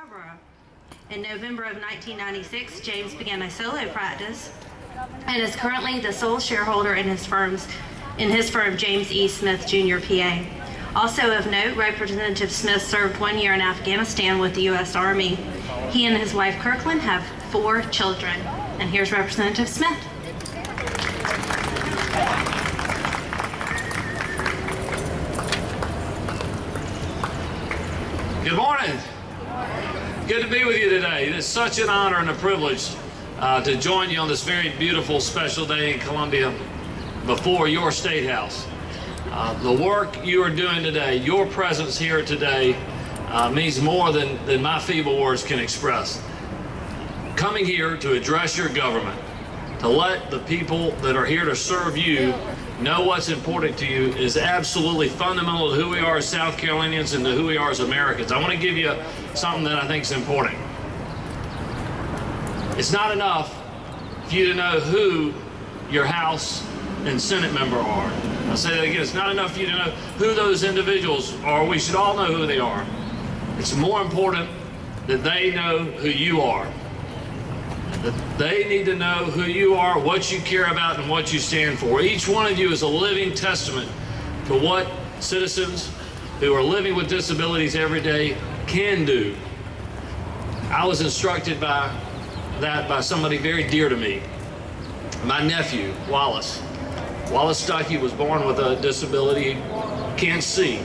Scarborough. In November of 1996, James began a solo practice and is currently the sole shareholder in his firm, James E. Smith Jr. PA. Also of note, Representative Smith served 1 year in Afghanistan with the U.S. Army. He and his wife Kirkland have 4 children. And here's Representative Smith. Good morning. Good to be with you today. It is such an honor and a privilege to join you on this very beautiful special day in Columbia before your State House. The work you are doing today, your presence here today, means more than my feeble words can express. Coming here to address your government, to let the people that are here to serve you know what's important to you is absolutely fundamental to who we are as South Carolinians and to who we are as Americans. I want to give you something that I think is important. It's not enough for you to know who your House and Senate member are. I'll say that again. It's not enough for you to know who those individuals are. We should all know who they are. It's more important that they know who you are. That they need to know who you are, what you care about, and what you stand for. Each one of you is a living testament to what citizens who are living with disabilities every day can do. I was instructed by somebody very dear to me, my nephew, Wallace. Wallace Stuckey was born with a disability, can't see.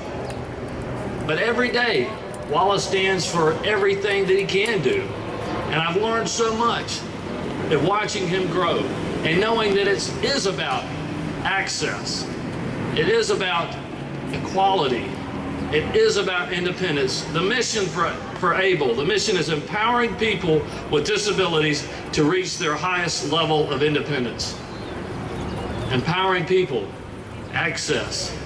But every day, Wallace stands for everything that he can do. And I've learned so much in watching him grow and knowing that it is about access. It is about equality. It is about independence. The mission for ABLE, the mission is empowering people with disabilities to reach their highest level of independence. Empowering people, access.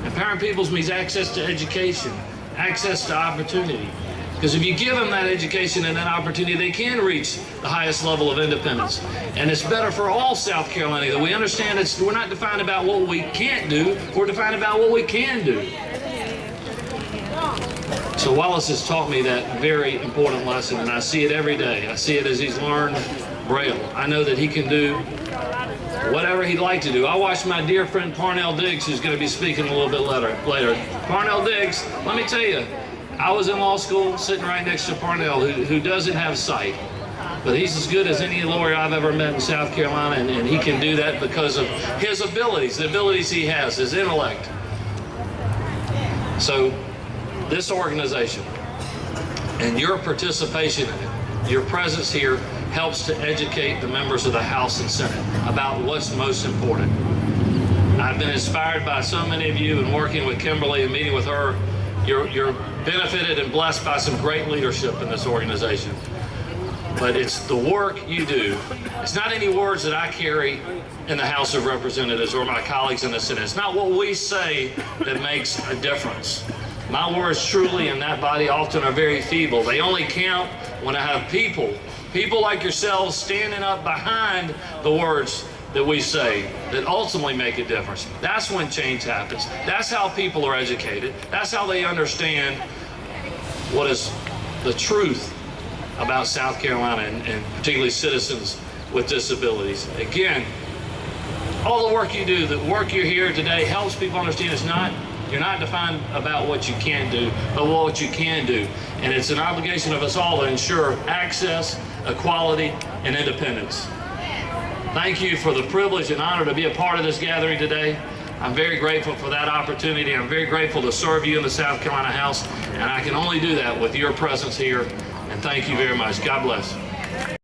Empowering people means access to education, access to opportunity. Because if you give them that education and that opportunity, they can reach the highest level of independence. And it's better for all South Carolina that we understand we're not defined about what we can't do, we're defined about what we can do. So Wallace has taught me that very important lesson, and I see it every day. I see it as he's learned Braille. I know that he can do whatever he'd like to do. I watched my dear friend Parnell Diggs, who's going to be speaking a little bit later. Parnell Diggs, let me tell you, I was in law school sitting right next to Parnell, who doesn't have sight. But he's as good as any lawyer I've ever met in South Carolina, and he can do that because of his abilities, the abilities he has, his intellect. So this organization and your participation in it, your presence here, helps to educate the members of the House and Senate about what's most important. I've been inspired by so many of you and working with Kimberly and meeting with her. You're benefited and blessed by some great leadership in this organization. But it's the work you do. It's not any words that I carry in the House of Representatives or my colleagues in the Senate. It's not what we say that makes a difference. My words truly in that body often are very feeble. They only count when I have people like yourselves standing up behind the words that we say that ultimately make a difference. That's when change happens. That's how people are educated. That's how they understand what is the truth about South Carolina and particularly citizens with disabilities. Again, all the work you do, the work you're here today helps people understand you're not defined about what you can't do, but what you can do. And it's an obligation of us all to ensure access, equality, and independence. Thank you for the privilege and honor to be a part of this gathering today. I'm very grateful for that opportunity. I'm very grateful to serve you in the South Carolina House, and I can only do that with your presence here. And thank you very much. God bless.